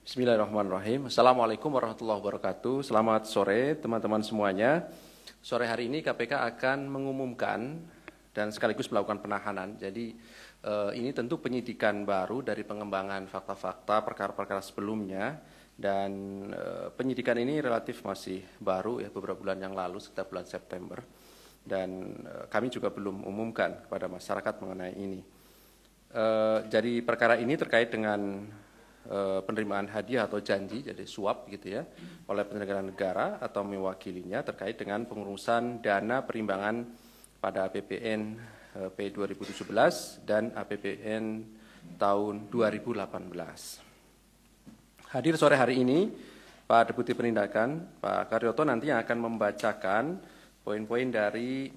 Bismillahirrahmanirrahim. Assalamualaikum warahmatullahi wabarakatuh. Selamat sore teman-teman semuanya. Sore hari ini KPK akan mengumumkan dan sekaligus melakukan penahanan. Jadi ini tentu penyidikan baru dari pengembangan fakta-fakta perkara-perkara sebelumnya. Dan penyidikan ini relatif masih baru ya, beberapa bulan yang lalu sekitar bulan September. Dan kami juga belum umumkan kepada masyarakat mengenai ini. Jadi perkara ini terkait dengan penerimaan hadiah atau janji, jadi suap gitu ya, oleh penyelenggara negara atau mewakilinya terkait dengan pengurusan dana perimbangan pada APBN P 2017 dan APBN tahun 2018. Hadir sore hari ini Pak Deputi Penindakan, Pak Karyoto, nantinya akan membacakan poin-poin dari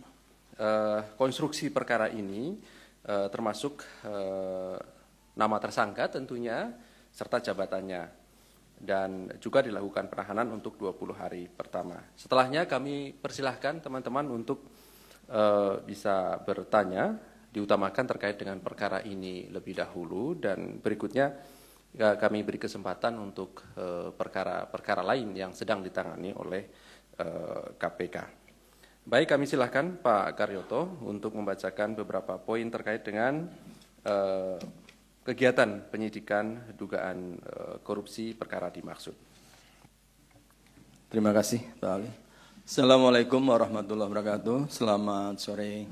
konstruksi perkara ini, termasuk nama tersangka tentunya, serta jabatannya, dan juga dilakukan penahanan untuk 20 hari pertama. Setelahnya kami persilahkan teman-teman untuk bisa bertanya, diutamakan terkait dengan perkara ini lebih dahulu, dan berikutnya kami beri kesempatan untuk perkara-perkara lain yang sedang ditangani oleh KPK. Baik, kami silahkan Pak Karyoto untuk membacakan beberapa poin terkait dengan kegiatan penyidikan dugaan korupsi perkara dimaksud. Terima kasih Pak Ali. Assalamualaikum warahmatullahi wabarakatuh. Selamat sore.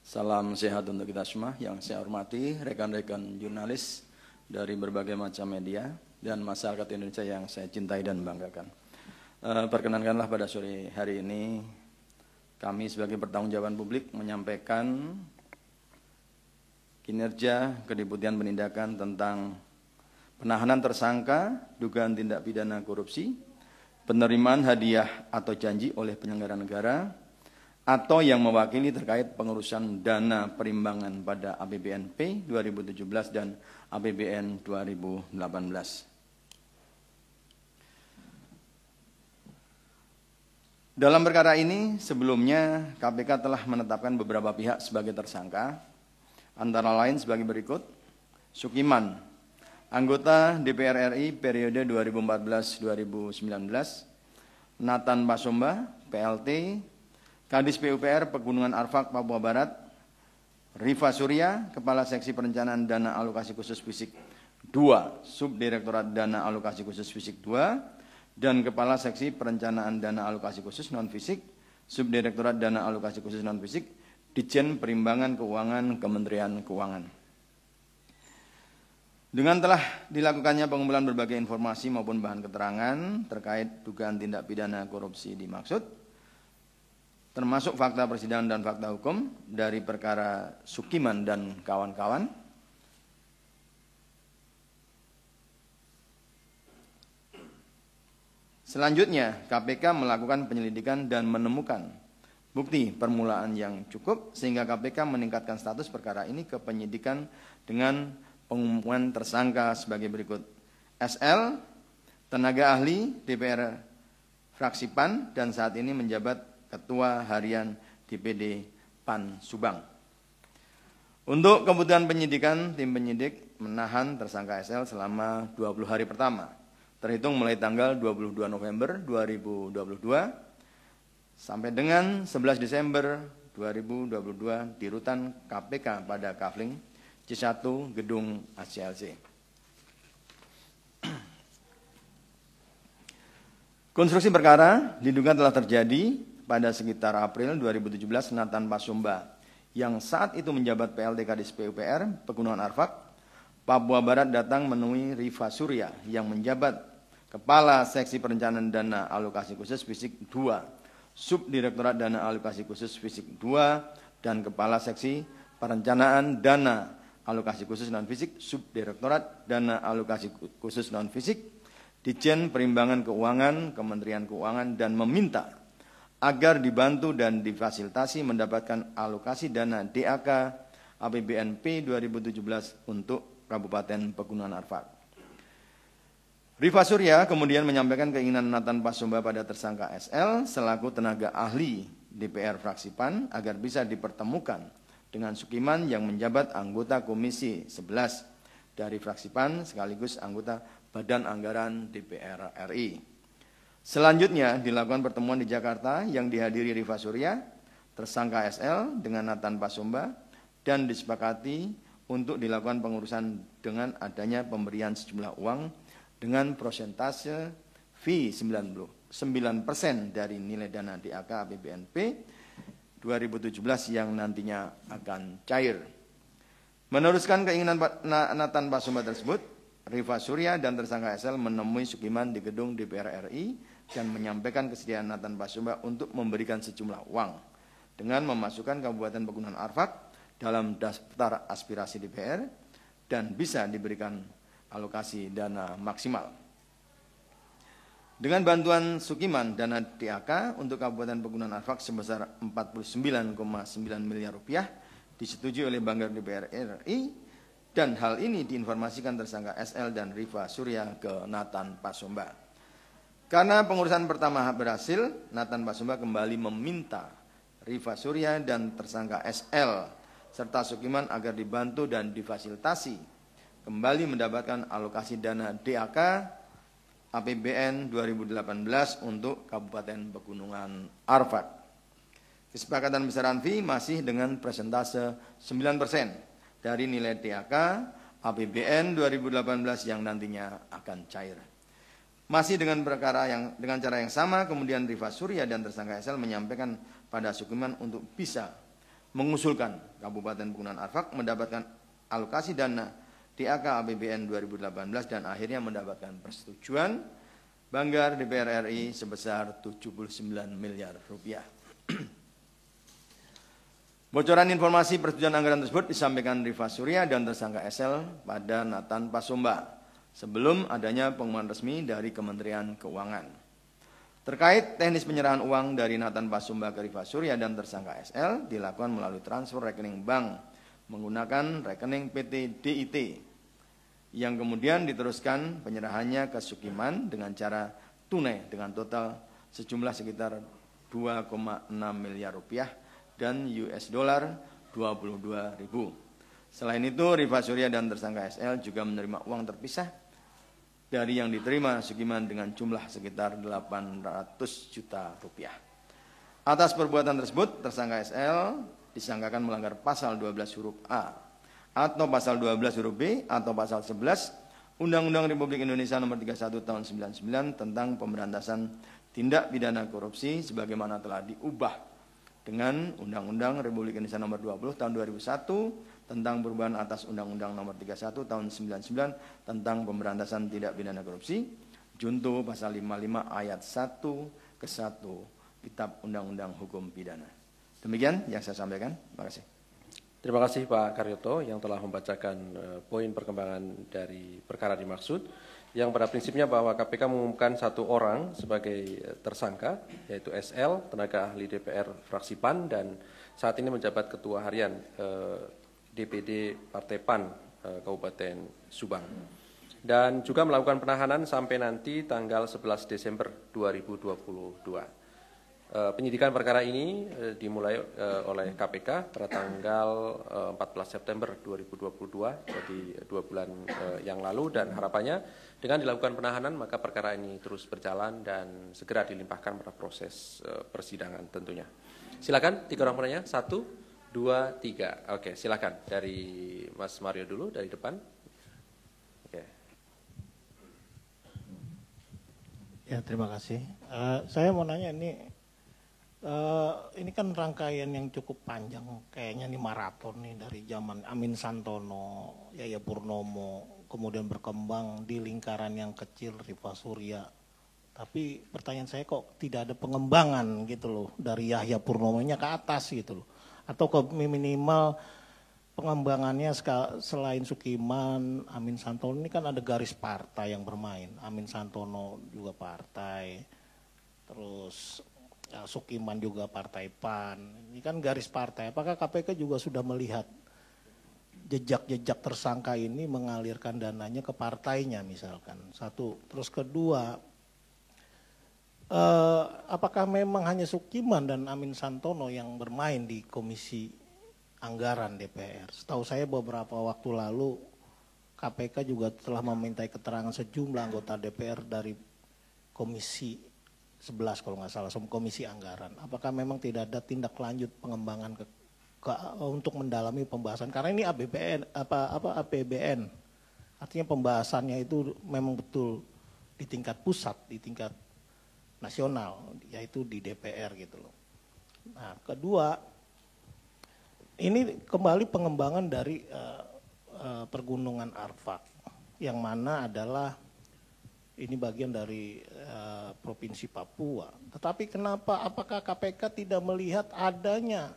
Salam sehat untuk kita semua. Yang saya hormati rekan-rekan jurnalis dari berbagai macam media dan masyarakat Indonesia yang saya cintai dan banggakan. Perkenankanlah pada sore hari ini kami sebagai pertanggungjawaban publik menyampaikan kinerja Kedeputian Penindakan tentang penahanan tersangka dugaan tindak pidana korupsi, penerimaan hadiah atau janji oleh penyelenggara negara, atau yang mewakili terkait pengurusan dana perimbangan pada APBN P 2017 dan APBN 2018. Dalam perkara ini sebelumnya KPK telah menetapkan beberapa pihak sebagai tersangka, antara lain sebagai berikut: Sukiman, anggota DPR RI periode 2014-2019, Nathan Pasomba, PLT, Kadis PUPR Pegunungan Arfak, Papua Barat, Rifa Surya, Kepala Seksi Perencanaan Dana Alokasi Khusus Fisik 2, Subdirektorat Dana Alokasi Khusus Fisik 2, dan Kepala Seksi Perencanaan Dana Alokasi Khusus Non-Fisik, Subdirektorat Dana Alokasi Khusus Non-Fisik, Ditjen Perimbangan Keuangan Kementerian Keuangan. Dengan telah dilakukannya pengumpulan berbagai informasi maupun bahan keterangan terkait dugaan tindak pidana korupsi dimaksud, termasuk fakta persidangan dan fakta hukum dari perkara Sukiman dan kawan-kawan, selanjutnya KPK melakukan penyelidikan dan menemukan bukti permulaan yang cukup sehingga KPK meningkatkan status perkara ini ke penyidikan dengan pengumuman tersangka sebagai berikut: SL, tenaga ahli DPR fraksi PAN dan saat ini menjabat Ketua Harian DPD PAN Subang. Untuk kebutuhan penyidikan, tim penyidik menahan tersangka SL selama 20 hari pertama, terhitung mulai tanggal 22 November 2022 sampai dengan 11 Desember 2022 di rutan KPK pada Kafling C1 Gedung ACLC. Konstruksi perkara diduga telah terjadi pada sekitar April 2017. Nathan Pasomba yang saat itu menjabat PLT Kadis PUPR Pegunungan Arfak, Papua Barat datang menemui Rifa Surya yang menjabat Kepala Seksi Perencanaan Dana Alokasi Khusus Fisik 2, Subdirektorat Dana Alokasi Khusus Fisik 2, dan Kepala Seksi Perencanaan Dana Alokasi Khusus Non-Fisik, Subdirektorat Dana Alokasi Khusus Non-Fisik, Ditjen Perimbangan Keuangan Kementerian Keuangan, dan meminta agar dibantu dan difasilitasi mendapatkan alokasi dana DAK APBN P 2017 untuk Kabupaten Pegunungan Arfak. Rifa Surya kemudian menyampaikan keinginan Nathan Pasomba pada tersangka SL selaku tenaga ahli DPR fraksi PAN agar bisa dipertemukan dengan Sukiman yang menjabat anggota Komisi 11 dari fraksi PAN sekaligus anggota Badan Anggaran DPR RI. Selanjutnya dilakukan pertemuan di Jakarta yang dihadiri Rifa Surya, tersangka SL dengan Nathan Pasumba, dan disepakati untuk dilakukan pengurusan dengan adanya pemberian sejumlah uang dengan persentase fee 9% dari nilai dana DAK APBNP 2017 yang nantinya akan cair. Meneruskan keinginan Nathan Pasumba tersebut, Rifa Surya dan tersangka SL menemui Sukiman di gedung DPR RI dan menyampaikan kesediaan Nathan Pasumba untuk memberikan sejumlah uang dengan memasukkan Kabupaten Pegunungan Arfak dalam daftar aspirasi DPR dan bisa diberikan alokasi dana maksimal. Dengan bantuan Sukiman, dana DAK untuk Kabupaten Pegunungan Arfak sebesar 49,9 miliar rupiah disetujui oleh Banggar DPR RI, dan hal ini diinformasikan tersangka SL dan Rifa Surya ke Nathan Pasumba. Karena pengurusan pertama berhasil, Nathan Pasumba kembali meminta Rifa Surya dan tersangka SL serta Sukiman agar dibantu dan difasilitasi kembali mendapatkan alokasi dana DAK APBN 2018 untuk Kabupaten Pegunungan Arfak. Kesepakatan besaran fee masih dengan persentase 9% dari nilai DAK APBN 2018 yang nantinya akan cair. Masih dengan cara yang sama, kemudian Rifa Surya dan tersangka SL menyampaikan pada Sukiman untuk bisa mengusulkan Kabupaten Pegunungan Arfak mendapatkan alokasi dana DAK APBN 2018 dan akhirnya mendapatkan persetujuan Banggar DPR RI sebesar 79 miliar rupiah. Bocoran informasi persetujuan anggaran tersebut disampaikan Rifa Surya dan tersangka SL pada Nathan Pasumba sebelum adanya pengumuman resmi dari Kementerian Keuangan. Terkait teknis penyerahan uang dari Nathan Pasumba ke Rifa Surya dan tersangka SL dilakukan melalui transfer rekening bank menggunakan rekening PT DIT yang kemudian diteruskan penyerahannya ke Sukiman dengan cara tunai dengan total sejumlah sekitar 2,6 miliar rupiah dan US dollar 22.000. Selain itu, Rifa Surya dan tersangka SL juga menerima uang terpisah dari yang diterima Sukiman dengan jumlah sekitar 800 juta rupiah. Atas perbuatan tersebut, tersangka SL disangkakan melanggar pasal 12 huruf A atau pasal 12 huruf B atau pasal 11 Undang-Undang Republik Indonesia Nomor 31 Tahun 99 tentang pemberantasan tindak pidana korupsi sebagaimana telah diubah dengan Undang-Undang Republik Indonesia Nomor 20 Tahun 2001 tentang perubahan atas Undang-Undang Nomor 31 Tahun 99 tentang pemberantasan tindak pidana korupsi, junto pasal 55 ayat 1 ke 1 Kitab Undang-Undang Hukum Pidana. Demikian yang saya sampaikan. Terima kasih. Terima kasih Pak Karyoto yang telah membacakan poin perkembangan dari perkara dimaksud, yang pada prinsipnya bahwa KPK mengumumkan satu orang sebagai tersangka, yaitu SL, tenaga ahli DPR fraksi PAN, dan saat ini menjabat Ketua Harian DPD Partai PAN Kabupaten Subang. Dan juga melakukan penahanan sampai nanti tanggal 11 Desember 2022. Penyidikan perkara ini dimulai oleh KPK pada tanggal 14 September 2022, jadi 2 bulan yang lalu, dan harapannya dengan dilakukan penahanan maka perkara ini terus berjalan dan segera dilimpahkan pada proses persidangan tentunya. Silakan 3 orang penanya, 1, 2, 3. Oke, silakan dari Mas Mario dulu dari depan. Oke. Ya, terima kasih. Saya mau nanya ini kan rangkaian yang cukup panjang, kayaknya ini maraton nih dari zaman Amin Santono, Yahya Purnomo, kemudian berkembang di lingkaran yang kecil Rifa Surya. Tapi pertanyaan saya kok tidak ada pengembangan gitu loh dari Yahya Purnomo-nya ke atas gitu loh. Atau ke minimal pengembangannya selain Sukiman, Amin Santono ini kan ada garis partai yang bermain. Amin Santono juga partai, terus Sukiman juga partai PAN. Ini kan garis partai. Apakah KPK juga sudah melihat jejak-jejak tersangka ini mengalirkan dananya ke partainya misalkan? Satu. Terus kedua, apakah memang hanya Sukiman dan Amin Santono yang bermain di Komisi Anggaran DPR? Setahu saya beberapa waktu lalu KPK juga telah memintai keterangan sejumlah anggota DPR dari Komisi 11 kalau nggak salah, Komisi Anggaran. Apakah memang tidak ada tindak lanjut pengembangan untuk mendalami pembahasan? Karena ini APBN, artinya pembahasannya itu memang betul di tingkat pusat, di tingkat nasional, yaitu di DPR gitu loh. Nah, kedua, ini kembali pengembangan dari pergunungan Arfak, yang mana adalah ini bagian dari Provinsi Papua. Tetapi kenapa, apakah KPK tidak melihat adanya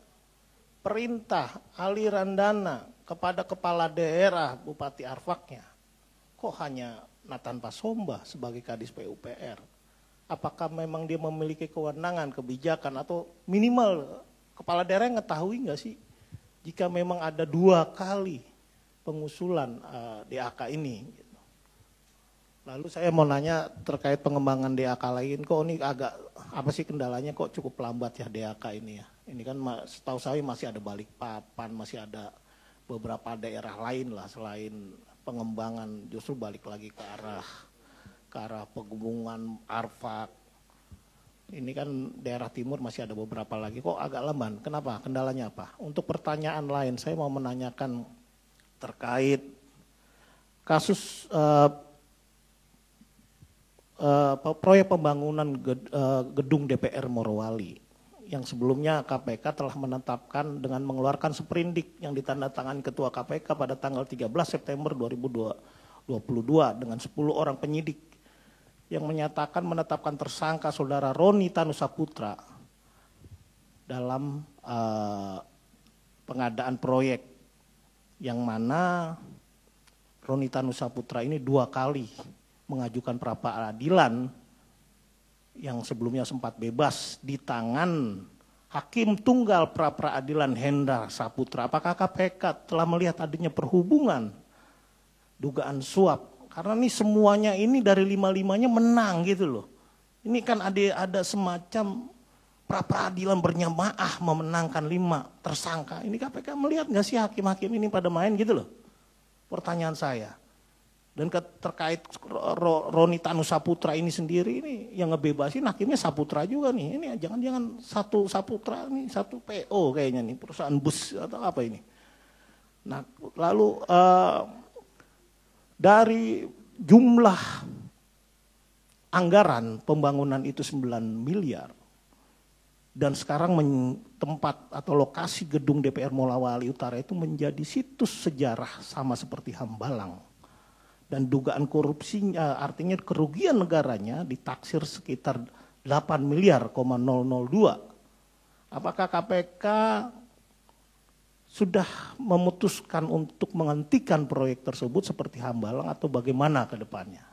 perintah aliran dana kepada kepala daerah Bupati Arfaknya? Kok hanya Nathan Pasomba sebagai Kadis PUPR? Apakah memang dia memiliki kewenangan, kebijakan, atau minimal kepala daerah mengetahui nggak sih jika memang ada 2 kali pengusulan DAK ini? Lalu saya mau nanya terkait pengembangan DAK lain, kok ini agak apa sih kendalanya kok cukup lambat ya DAK ini ya? Ini kan setahu saya masih ada Balikpapan, masih ada beberapa daerah lain lah selain pengembangan, justru balik lagi ke arah pegunungan Arfak. Ini kan daerah timur masih ada beberapa lagi, kok agak lamban. Kenapa? Kendalanya apa? Untuk pertanyaan lain, saya mau menanyakan terkait kasus proyek pembangunan gedung DPR Morowali, yang sebelumnya KPK telah menetapkan dengan mengeluarkan sprindik yang ditandatangani Ketua KPK pada tanggal 13 September 2022 dengan 10 orang penyidik yang menyatakan menetapkan tersangka saudara Roni Tanusaputra dalam pengadaan proyek, yang mana Roni Tanusaputra ini 2 kali mengajukan pra peradilan yang sebelumnya sempat bebas di tangan Hakim Tunggal pra peradilan Hendra Saputra. Apakah KPK telah melihat adanya perhubungan dugaan suap? Karena ini semuanya ini dari 5-5-nya menang gitu loh. Ini kan ada semacam pra peradilan berjamaah memenangkan 5 tersangka. Ini KPK melihat nggak sih hakim-hakim ini pada main gitu loh? Pertanyaan saya. Dan terkait Roni Tanusaputra ini sendiri, ini yang ngebebasin hakimnya Saputra juga nih. Ini jangan-jangan satu Saputra nih, satu PO kayaknya nih, perusahaan bus atau apa ini. Nah, lalu dari jumlah anggaran pembangunan itu 9 miliar. Dan sekarang tempat atau lokasi gedung DPR Morowali Utara itu menjadi situs sejarah sama seperti Hambalang. Dan dugaan korupsinya, artinya kerugian negaranya ditaksir sekitar 8 miliar,002. Apakah KPK sudah memutuskan untuk menghentikan proyek tersebut seperti Hambalang atau bagaimana ke depannya?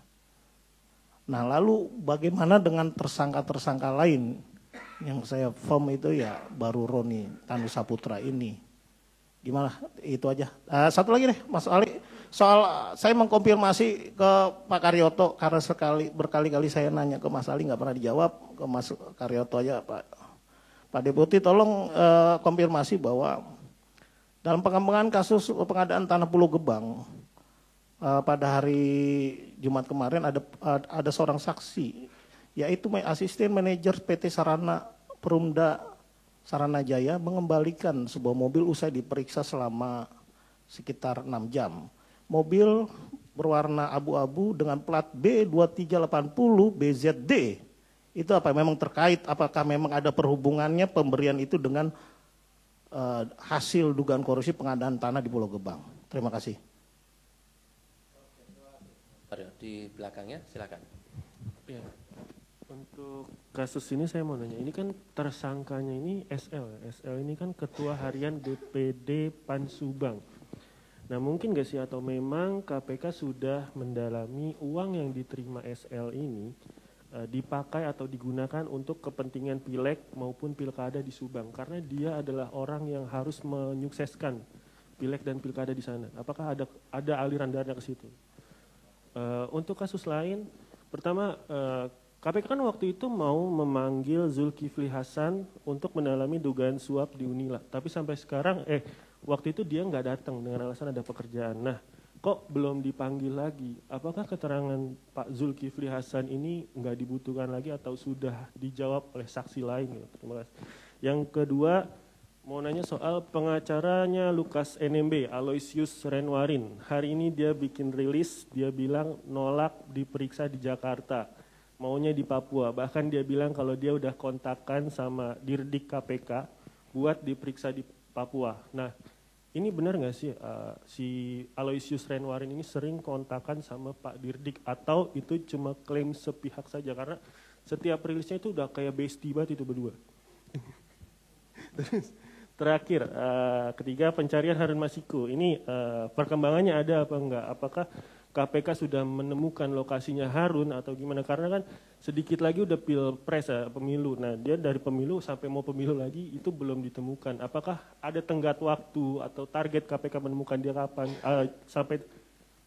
Nah, lalu bagaimana dengan tersangka-tersangka lain yang saya firm itu ya baru Roni Tanusaputra ini? Gimana? Itu aja. Satu lagi deh, Mas Ali. Soal saya mengkonfirmasi ke Pak Karyoto karena berkali-kali saya nanya ke Mas Ali nggak pernah dijawab, ke Mas Karyoto aja Pak Deputi tolong konfirmasi bahwa dalam pengembangan kasus pengadaan tanah Pulau Gebang pada hari Jumat kemarin ada seorang saksi, yaitu asisten manajer PT Sarana Perumda Saranajaya mengembalikan sebuah mobil usai diperiksa selama sekitar 6 jam. Mobil berwarna abu-abu dengan plat B2380 BZD. Itu apa? Memang terkait, apakah memang ada perhubungannya pemberian itu dengan hasil dugaan korupsi pengadaan tanah di Pulau Gebang? Terima kasih. Di belakangnya, silakan. Ya, untuk kasus ini saya mau nanya, ini kan tersangkanya ini SL. SL ini kan Ketua Harian DPD Pansubang. Nah mungkin nggak sih atau memang KPK sudah mendalami uang yang diterima SL ini dipakai atau digunakan untuk kepentingan pileg maupun pilkada di Subang, karena dia adalah orang yang harus menyukseskan pileg dan pilkada di sana. Apakah ada aliran dana ke situ? Untuk kasus lain, pertama KPK kan waktu itu mau memanggil Zulkifli Hasan untuk mendalami dugaan suap di Unila, tapi sampai sekarang waktu itu dia nggak datang dengan alasan ada pekerjaan. Nah, kok belum dipanggil lagi? Apakah keterangan Pak Zulkifli Hasan ini nggak dibutuhkan lagi atau sudah dijawab oleh saksi lain? Terima kasih. Yang kedua, mau nanya soal pengacaranya Lukas NMB, Aloysius Renwarin. Hari ini dia bikin rilis, dia bilang nolak diperiksa di Jakarta, maunya di Papua. Bahkan dia bilang kalau dia udah kontakkan sama Dirdik KPK buat diperiksa di Papua. Nah, ini benar nggak sih si Aloysius Renwarin ini sering kontakan sama Pak Dirdik atau itu cuma klaim sepihak saja? Karena setiap rilisnya itu udah kayak bestie banget itu berdua. Terus terakhir, ketiga pencarian Harun Masiku. Ini perkembangannya ada apa enggak? Apakah KPK sudah menemukan lokasinya Harun atau gimana? Karena kan sedikit lagi udah pilpres ya, pemilu. Nah dia dari pemilu sampai mau pemilu lagi itu belum ditemukan. Apakah ada tenggat waktu atau target KPK menemukan dia kapan? Sampai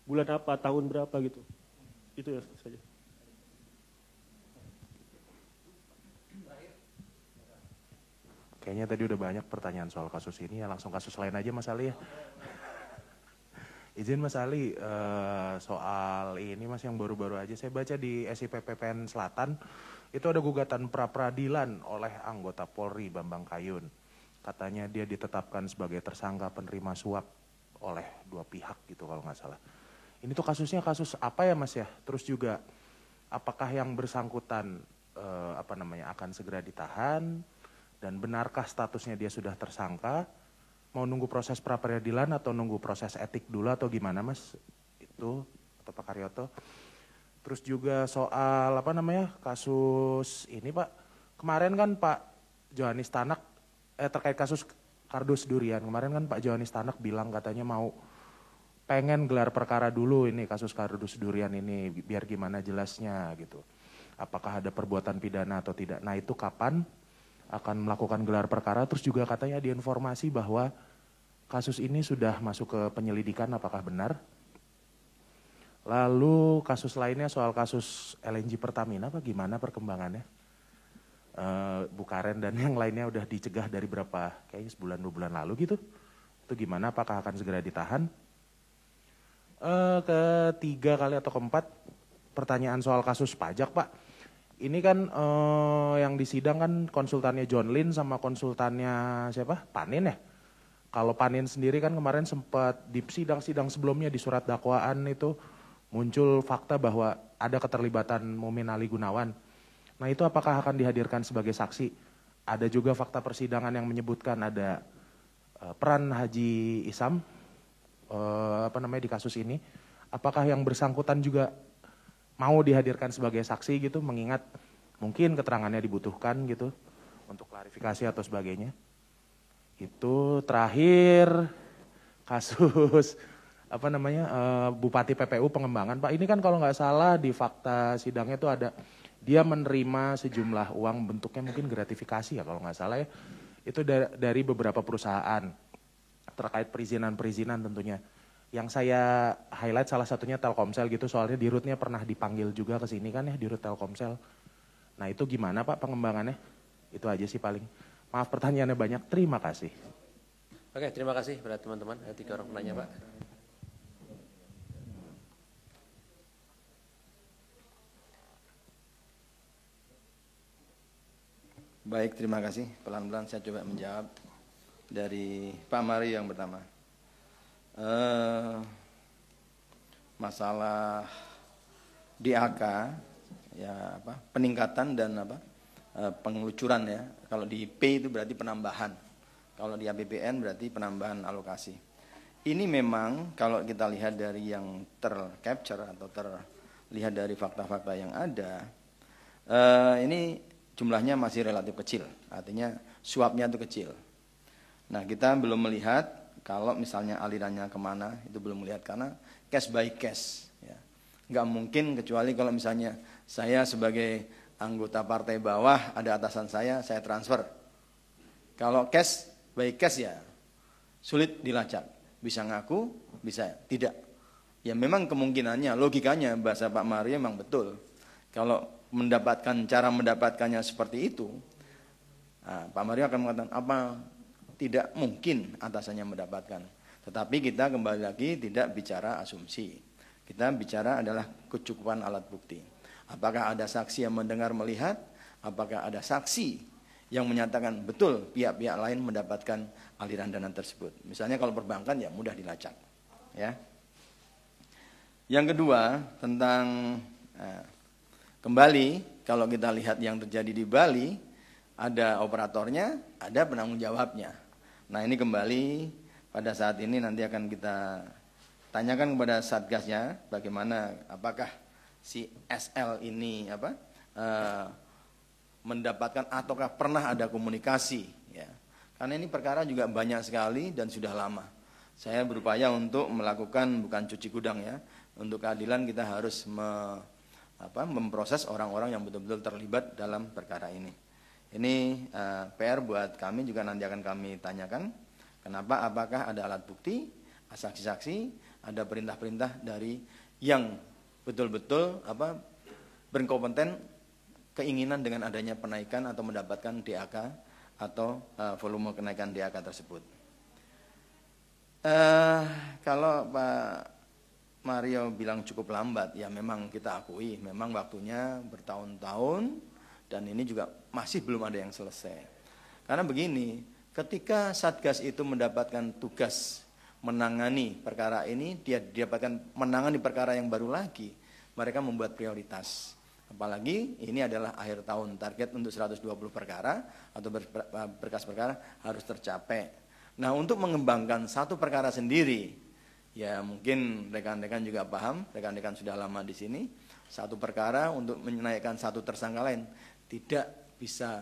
bulan apa, tahun berapa gitu? Itu ya saja. Kayaknya tadi udah banyak pertanyaan soal kasus ini ya, langsung kasus lain aja Mas Ali ya. Izin Mas Ali, soal ini Mas yang baru-baru aja saya baca di SIP PPN Selatan, itu ada gugatan pra-peradilan oleh anggota Polri Bambang Kayun. Katanya dia ditetapkan sebagai tersangka penerima suap oleh dua pihak gitu kalau nggak salah. Ini tuh kasusnya kasus apa ya Mas ya? Terus juga apakah yang bersangkutan akan segera ditahan dan benarkah statusnya dia sudah tersangka? Mau nunggu proses pra-peradilan atau nunggu proses etik dulu atau gimana Mas? Itu atau Pak Karyoto. Terus juga soal kasus ini Pak. Kemarin kan Pak Johanis Tanak terkait kasus kardus durian. Kemarin kan Pak Johanis Tanak bilang katanya mau pengen gelar perkara dulu ini kasus kardus durian ini biar gimana jelasnya gitu. Apakah ada perbuatan pidana atau tidak. Nah itu kapan akan melakukan gelar perkara, terus juga katanya diinformasi bahwa kasus ini sudah masuk ke penyelidikan, apakah benar? Lalu kasus lainnya soal kasus LNG Pertamina, apa gimana perkembangannya? Bu Karen dan yang lainnya udah dicegah dari berapa, kayaknya sebulan 2 bulan lalu gitu. Itu gimana, apakah akan segera ditahan? Ketiga kali atau keempat, pertanyaan soal kasus pajak Pak. Ini kan yang disidang kan konsultannya John Lin sama konsultannya siapa? Panin ya. Kalau Panin sendiri kan kemarin sempat di sidang-sidang sebelumnya di surat dakwaan itu muncul fakta bahwa ada keterlibatan Mumin Ali Gunawan. Nah itu apakah akan dihadirkan sebagai saksi? Ada juga fakta persidangan yang menyebutkan ada peran Haji Isam di kasus ini. Apakah yang bersangkutan juga mau dihadirkan sebagai saksi gitu, mengingat mungkin keterangannya dibutuhkan gitu untuk klarifikasi atau sebagainya. Itu terakhir kasus Bupati PPU Pengembangan Pak. Ini kan kalau nggak salah di fakta sidangnya itu ada dia menerima sejumlah uang, bentuknya mungkin gratifikasi ya kalau nggak salah ya. Itu dari beberapa perusahaan terkait perizinan tentunya. Yang saya highlight salah satunya Telkomsel gitu, soalnya di Dirutnya pernah dipanggil juga ke sini kan ya, Dirut Telkomsel. Nah itu gimana Pak pengembangannya? Itu aja sih paling. Maaf pertanyaannya banyak, terima kasih. Oke, terima kasih pada teman-teman. Ada 3 orang penanya Pak. Baik, terima kasih. Pelan-pelan saya coba menjawab dari Pak Mari yang pertama. Masalah DAK ya peningkatan dan pengelucuran ya. Kalau di P itu berarti penambahan. Kalau di APBN berarti penambahan alokasi. Ini memang kalau kita lihat dari yang tercapture atau terlihat dari fakta-fakta yang ada, ini jumlahnya masih relatif kecil. Artinya suapnya itu kecil. Nah kita belum melihat kalau misalnya alirannya kemana, itu belum melihat karena cash by cash. Ya. Nggak mungkin kecuali kalau misalnya saya sebagai anggota partai bawah, ada atasan saya transfer. Kalau cash by cash ya sulit dilacak. Bisa ngaku, bisa tidak. Ya memang kemungkinannya, logikanya bahasa Pak Mario memang betul. Kalau cara mendapatkannya seperti itu, Pak Mario akan mengatakan apa tidak mungkin atasannya mendapatkan. Tetapi kita kembali lagi tidak bicara asumsi. Kita bicara adalah kecukupan alat bukti. Apakah ada saksi yang mendengar melihat? Apakah ada saksi yang menyatakan betul pihak-pihak lain mendapatkan aliran dana tersebut? Misalnya kalau perbankan ya mudah dilacak. Ya. Yang kedua tentang kembali kalau kita lihat yang terjadi di Bali, ada operatornya, ada penanggung jawabnya. Nah ini kembali pada saat ini nanti akan kita tanyakan kepada satgasnya bagaimana apakah si SL ini mendapatkan ataukah pernah ada komunikasi ya. Karena ini perkara juga banyak sekali dan sudah lama. Saya berupaya untuk melakukan bukan cuci gudang ya. Untuk keadilan kita harus memproses orang-orang yang betul-betul terlibat dalam perkara ini. Ini PR buat kami juga nanti akan kami tanyakan. Kenapa? Apakah ada alat bukti, saksi-saksi, ada perintah-perintah dari yang betul-betul berkompeten keinginan dengan adanya penaikan atau mendapatkan DAK atau volume kenaikan DAK tersebut. Kalau Pak Mario bilang cukup lambat, ya memang kita akui, memang waktunya bertahun-tahun dan ini juga masih belum ada yang selesai. Karena begini, ketika Satgas itu mendapatkan tugas menangani perkara ini, dia dapatkan menangani perkara yang baru lagi, mereka membuat prioritas. Apalagi ini adalah akhir tahun, target untuk 120 perkara atau berkas perkara harus tercapai. Nah untuk mengembangkan satu perkara sendiri, ya mungkin rekan-rekan juga paham, rekan-rekan sudah lama di sini, satu perkara untuk menaikkan satu tersangka lain tidak bisa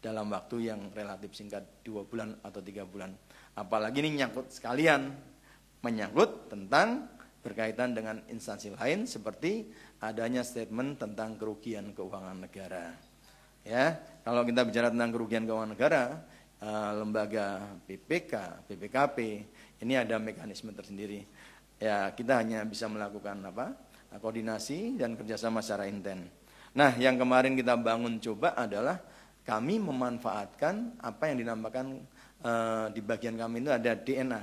dalam waktu yang relatif singkat 2 bulan atau 3 bulan. Apalagi ini nyangkut sekalian, menyangkut tentang berkaitan dengan instansi lain seperti adanya statement tentang kerugian keuangan negara. Ya, kalau kita bicara tentang kerugian keuangan negara, lembaga BPK, BPKP ini ada mekanisme tersendiri. Ya, kita hanya bisa melakukan koordinasi dan kerjasama secara intens. Nah, yang kemarin kita bangun coba adalah kami memanfaatkan apa yang dinamakan di bagian kami itu ada DNA,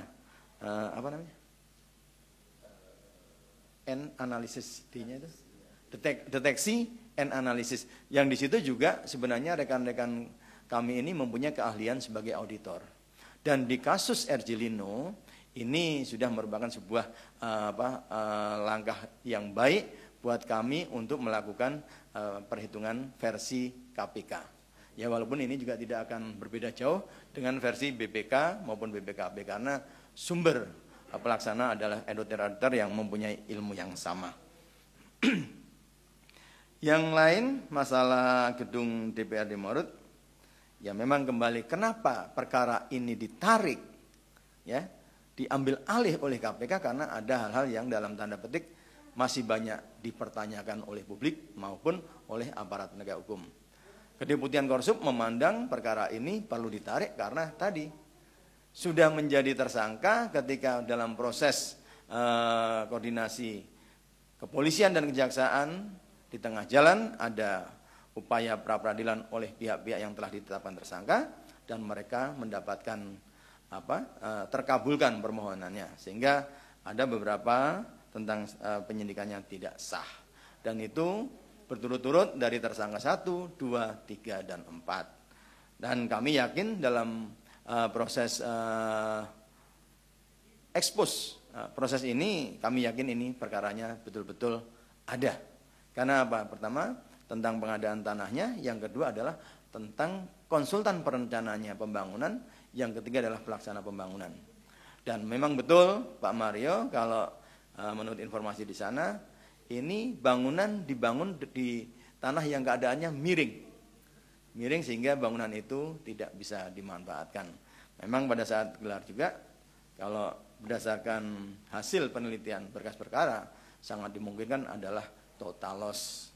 N analisis, D-nya itu deteksi and analisis. Yang di situ juga sebenarnya rekan-rekan kami ini mempunyai keahlian sebagai auditor. Dan di kasus RJ Lino ini sudah merupakan sebuah langkah yang baik buat kami untuk melakukan perhitungan versi KPK. Ya walaupun ini juga tidak akan berbeda jauh dengan versi BPK maupun BPKB karena sumber pelaksana adalah editor yang mempunyai ilmu yang sama. Yang lain masalah gedung DPRD Morut, ya memang kembali kenapa perkara ini ditarik, ya diambil alih oleh KPK karena ada hal-hal yang dalam tanda petik masih banyak dipertanyakan oleh publik maupun oleh aparat penegak hukum. Kedeputian Korsup memandang perkara ini perlu ditarik karena tadi sudah menjadi tersangka ketika dalam proses koordinasi kepolisian dan kejaksaan di tengah jalan ada upaya pra-peradilan oleh pihak-pihak yang telah ditetapkan tersangka dan mereka mendapatkan terkabulkan permohonannya sehingga ada beberapa tentang penyidikannya tidak sah dan itu berturut-turut dari tersangka 1, 2, 3 dan 4 dan kami yakin dalam proses ekspos proses ini kami yakin ini perkaranya betul-betul ada. Karena apa? Pertama tentang pengadaan tanahnya, yang kedua adalah tentang konsultan perencananya pembangunan, yang ketiga adalah pelaksana pembangunan. Dan memang betul Pak Mario kalau menurut informasi di sana ini bangunan dibangun di tanah yang keadaannya miring sehingga bangunan itu tidak bisa dimanfaatkan. Memang pada saat gelar juga kalau berdasarkan hasil penelitian berkas perkara sangat dimungkinkan adalah total loss.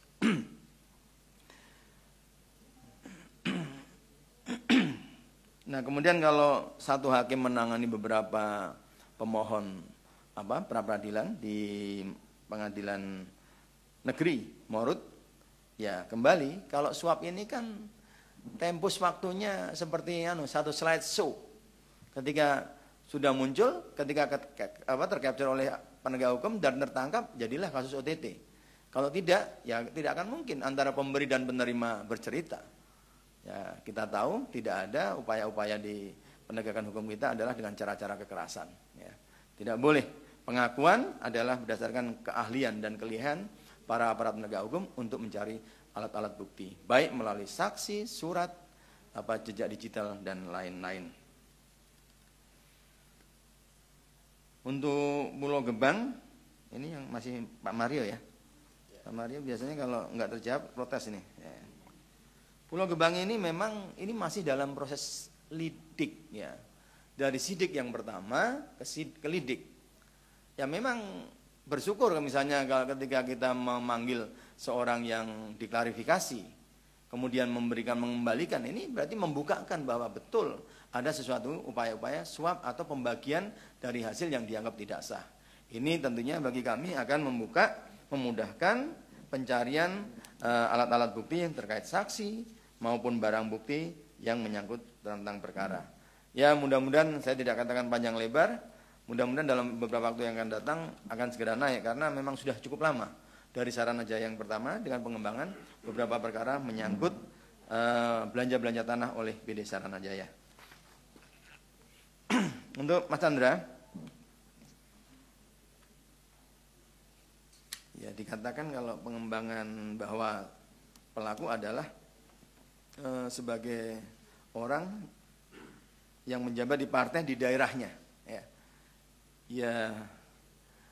Nah kemudian kalau satu hakim menangani beberapa pemohon pra-peradilan di pengadilan negeri Morut, ya kembali kalau suap ini kan tempus waktunya seperti satu slide show. Ketika sudah muncul ketika tercapture oleh penegak hukum dan tertangkap, jadilah kasus OTT. Kalau tidak, ya tidak akan mungkin antara pemberi dan penerima bercerita. Ya, kita tahu tidak ada upaya-upaya di penegakan hukum kita adalah dengan cara-cara kekerasan. Ya. Tidak boleh. Pengakuan adalah berdasarkan keahlian dan kelihan para aparat penegak hukum untuk mencari alat-alat bukti, baik melalui saksi, surat, jejak digital dan lain-lain. Untuk Pulau Gebang, ini yang masih Pak Mario ya. Pak Mario biasanya kalau nggak terjawab protes ini. Ya. Pulau Gebang ini memang ini masih dalam proses lidik ya. Dari sidik yang pertama ke lidik. Ya memang bersyukur misalnya kalau ketika kita memanggil seorang yang diklarifikasi, kemudian mengembalikan, ini berarti membukakan bahwa betul ada sesuatu upaya-upaya suap atau pembagian dari hasil yang dianggap tidak sah. Ini tentunya bagi kami akan memudahkan pencarian alat-alat bukti yang terkait saksi maupun barang bukti yang menyangkut tentang perkara. Ya mudah-mudahan saya tidak katakan panjang lebar, mudah-mudahan dalam beberapa waktu yang akan datang akan segera naik karena memang sudah cukup lama dari Saranajaya yang pertama dengan pengembangan beberapa perkara menyangkut belanja-belanja tanah oleh BD Saranajaya. Untuk Mas Chandra, ya dikatakan kalau pengembangan bahwa pelaku adalah sebagai orang yang menjabat di partai di daerahnya, ya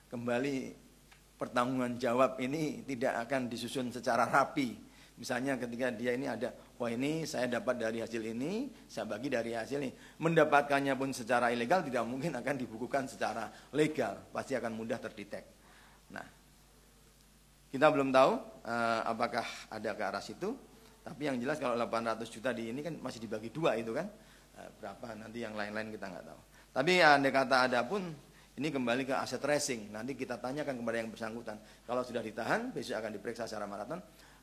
kembali pertanggungan jawab ini tidak akan disusun secara rapi. Misalnya ketika dia ini ada, wah ini saya dapat dari hasil ini, saya bagi dari hasil ini. Mendapatkannya pun secara ilegal tidak mungkin akan dibukukan secara legal, pasti akan mudah terdetek. Nah, kita belum tahu apakah ada ke arah situ, tapi yang jelas kalau 800 juta di ini kan masih dibagi dua itu kan, berapa nanti yang lain-lain kita nggak tahu. Tapi andai kata ada pun, ini kembali ke aset tracing. Nanti kita tanyakan kepada yang bersangkutan. Kalau sudah ditahan, besok akan diperiksa secara maraton.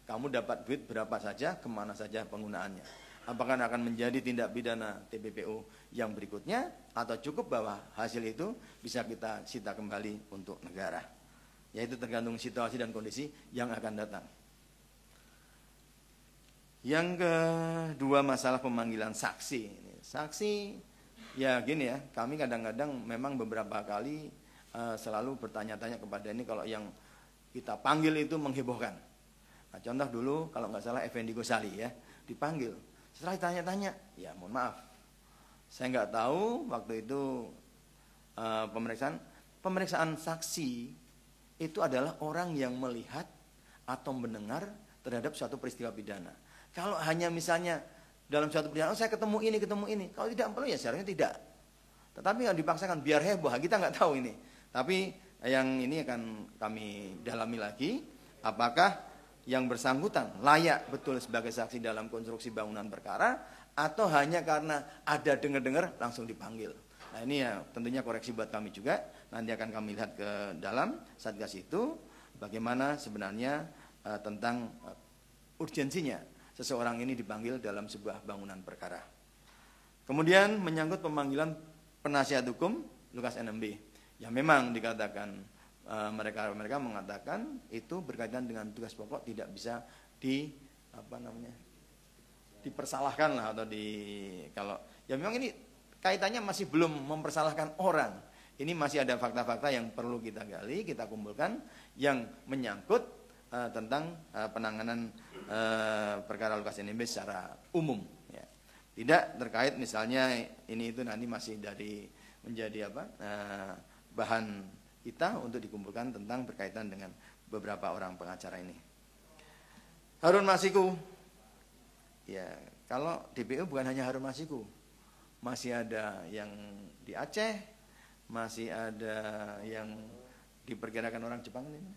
Kamu dapat duit berapa saja, kemana saja penggunaannya. Apakah akan menjadi tindak pidana TPPU yang berikutnya, atau cukup bahwa hasil itu bisa kita sita kembali untuk negara. Yaitu tergantung situasi dan kondisi yang akan datang. Yang kedua masalah pemanggilan saksi. Saksi, ya gini ya, kami kadang-kadang memang beberapa kali selalu bertanya-tanya kepada ini kalau yang kita panggil itu menghebohkan. Nah, contoh dulu kalau nggak salah Effendi Ghazali ya dipanggil. Setelah ditanya-tanya, ya mohon maaf, saya nggak tahu waktu itu pemeriksaan saksi itu adalah orang yang melihat atau mendengar terhadap suatu peristiwa pidana. Kalau hanya misalnya dalam suatu pidana, saya ketemu ini, kalau tidak perlu ya seharusnya tidak. Tetapi yang dipaksakan biar heboh, kita nggak tahu ini. Tapi yang ini akan kami dalami lagi, apakah yang bersangkutan layak betul sebagai saksi dalam konstruksi bangunan perkara atau hanya karena ada dengar-dengar langsung dipanggil. Nah ini ya tentunya koreksi buat kami juga. Nanti akan kami lihat ke dalam Satgas itu bagaimana sebenarnya tentang urgensinya seseorang ini dipanggil dalam sebuah bangunan perkara. Kemudian menyangkut pemanggilan penasihat hukum Lukas NMB. Ya memang dikatakan mereka mengatakan itu berkaitan dengan tugas pokok tidak bisa dipersalahkan lah atau kalau ya memang ini kaitannya masih belum mempersalahkan orang. Ini masih ada fakta-fakta yang perlu kita gali, kita kumpulkan yang menyangkut tentang penanganan perkara Lukas NMB secara umum. Ya. Tidak terkait misalnya ini itu nanti masih menjadi bahan kita untuk dikumpulkan tentang berkaitan dengan beberapa orang pengacara ini. Harun Masiku, ya kalau DPO bukan hanya Harun Masiku, masih ada yang di Aceh, masih ada yang diperkirakan orang Jepang ini.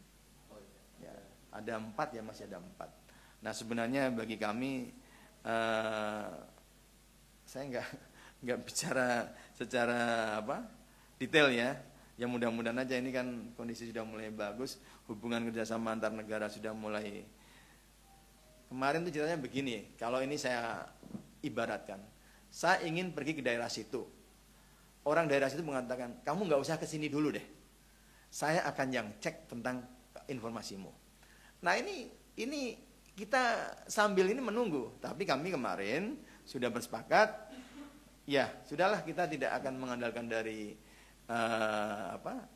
Ya, ada 4 ya, masih ada 4. Nah sebenarnya bagi kami, saya nggak bicara secara detail ya. Ya mudah-mudahan aja ini kan kondisi sudah mulai bagus, hubungan kerjasama antar negara sudah mulai. Kemarin tuh ceritanya begini, kalau ini saya ibaratkan, saya ingin pergi ke daerah situ, orang daerah situ mengatakan, kamu nggak usah kesini dulu deh, saya akan yang cek tentang informasimu. Nah ini kita sambil ini menunggu, tapi kami kemarin sudah bersepakat, ya sudahlah kita tidak akan mengandalkan dari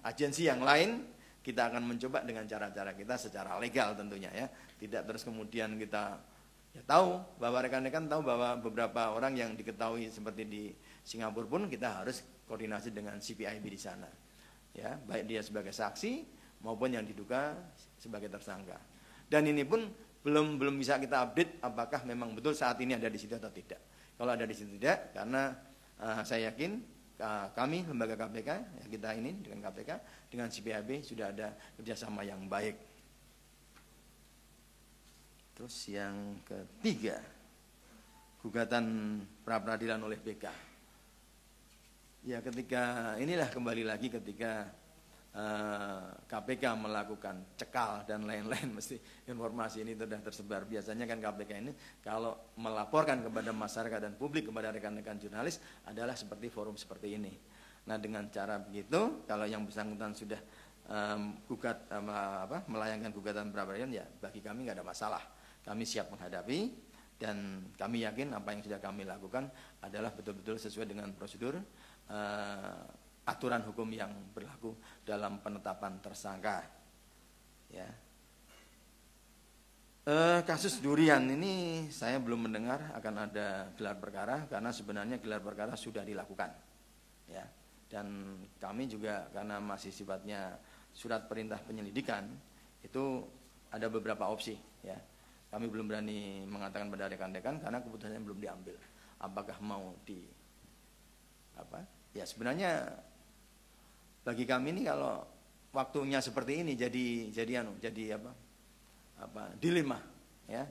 agensi yang lain, kita akan mencoba dengan cara-cara kita secara legal tentunya ya, tidak terus kemudian kita ya tahu bahwa rekan-rekan tahu bahwa beberapa orang yang diketahui seperti di Singapura pun kita harus koordinasi dengan CPIB di sana, ya baik dia sebagai saksi maupun yang diduga sebagai tersangka. Dan ini pun belum bisa kita update apakah memang betul saat ini ada di situ atau tidak. Kalau ada di situ tidak, karena saya yakin kami lembaga KPK, ya kita ini dengan KPK dengan CPIB sudah ada kerjasama yang baik. Terus yang ketiga, gugatan pra peradilan oleh BK. Ya ketika inilah kembali lagi ketika KPK melakukan cekal dan lain-lain, mesti informasi ini sudah tersebar. Biasanya kan KPK ini kalau melaporkan kepada masyarakat dan publik, kepada rekan-rekan jurnalis adalah seperti forum seperti ini. Nah dengan cara begitu, kalau yang bersangkutan sudah melayangkan gugatan pra peradilan, ya bagi kami nggak ada masalah. Kami siap menghadapi dan kami yakin apa yang sudah kami lakukan adalah betul-betul sesuai dengan prosedur aturan hukum yang berlaku dalam penetapan tersangka. Ya. Kasus durian ini saya belum mendengar akan ada gelar perkara karena sebenarnya gelar perkara sudah dilakukan. Ya. Dan kami juga karena masih sifatnya surat perintah penyelidikan itu ada beberapa opsi. Ya. Kami belum berani mengatakan pada rekan-rekan karena keputusannya belum diambil. Apakah mau ya sebenarnya bagi kami ini kalau waktunya seperti ini jadi dilema ya.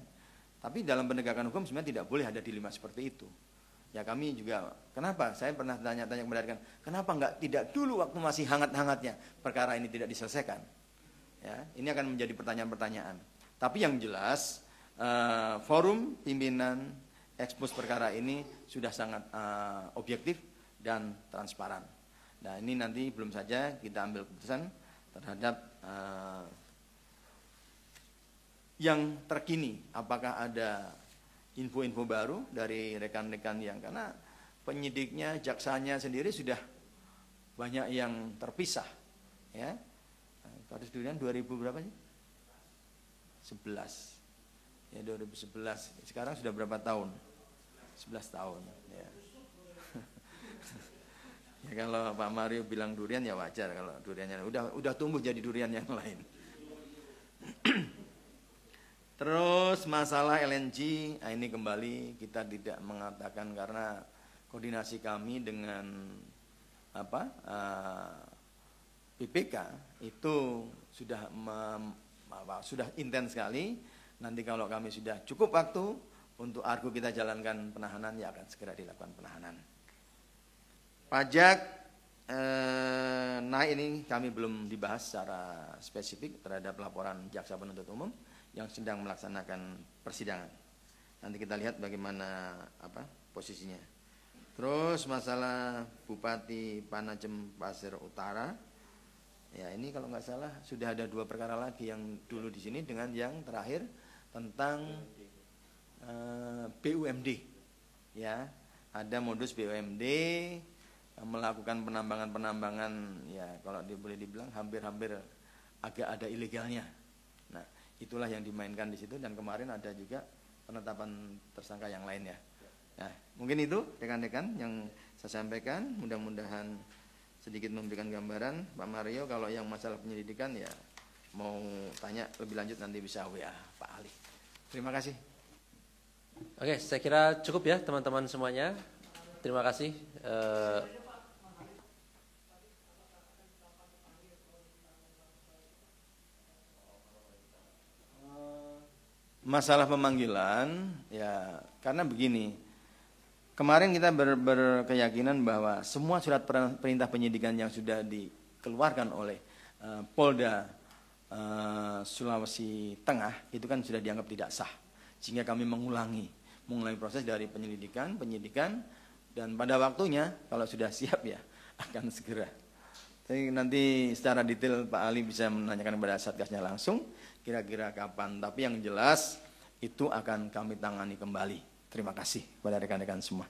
Tapi dalam penegakan hukum sebenarnya tidak boleh ada dilema seperti itu. Ya kami juga kenapa saya pernah tanya-tanya kepada rekan, kenapa tidak dulu waktu masih hangat-hangatnya perkara ini tidak diselesaikan. Ya, ini akan menjadi pertanyaan-pertanyaan. Tapi yang jelas forum pimpinan ekspos perkara ini sudah sangat objektif dan transparan. Nah ini nanti belum saja kita ambil keputusan terhadap yang terkini. Apakah ada info-info baru dari rekan-rekan yang karena penyidiknya, jaksanya sendiri sudah banyak yang terpisah. Ya, kasus durian 2000 berapa sih? 11. Ya 2011. Sekarang sudah berapa tahun? 11 tahun. Ya. Ya kalau Pak Mario bilang durian ya wajar kalau duriannya udah tumbuh jadi durian yang lain. Terus masalah LNG, ini kembali kita tidak mengatakan karena koordinasi kami dengan BPK itu sudah sudah intens sekali. Nanti kalau kami sudah cukup waktu untuk argo kita jalankan penahanan, ya akan segera dilakukan penahanan. Pajak naik ini kami belum dibahas secara spesifik terhadap laporan jaksa penuntut umum yang sedang melaksanakan persidangan. Nanti kita lihat bagaimana posisinya. Terus masalah Bupati Panajem Pasir Utara, ya ini kalau nggak salah sudah ada 2 perkara lagi yang dulu di sini dengan yang terakhir tentang BUMD. Ya, ada modus BUMD melakukan penambangan ya kalau boleh dibilang hampir-hampir agak ada ilegalnya. Nah, itulah yang dimainkan di situ dan kemarin ada juga penetapan tersangka yang lainnya. Nah, mungkin itu rekan-rekan yang saya sampaikan, mudah-mudahan sedikit memberikan gambaran. Pak Mario kalau yang masalah penyelidikan ya mau tanya lebih lanjut nanti bisa WA Pak Ali. Terima kasih. Oke, saya kira cukup ya teman-teman semuanya. Terima kasih. Masalah pemanggilan ya karena begini. Kemarin kita berkeyakinan bahwa semua surat perintah penyidikan yang sudah dikeluarkan oleh Polda Sulawesi Tengah itu kan sudah dianggap tidak sah, sehingga kami mengulangi proses dari penyidikan dan pada waktunya kalau sudah siap ya akan segera. Tapi nanti secara detail Pak Ali bisa menanyakan kepada Satgasnya langsung kira-kira kapan. Tapi yang jelas itu akan kami tangani kembali. Terima kasih kepada rekan-rekan semua.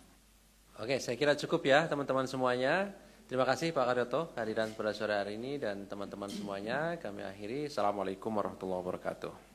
Oke, saya kira cukup ya teman-teman semuanya. Terima kasih Pak Karyoto kehadiran pada sore hari ini dan teman-teman semuanya. Kami akhiri. Assalamualaikum warahmatullahi wabarakatuh.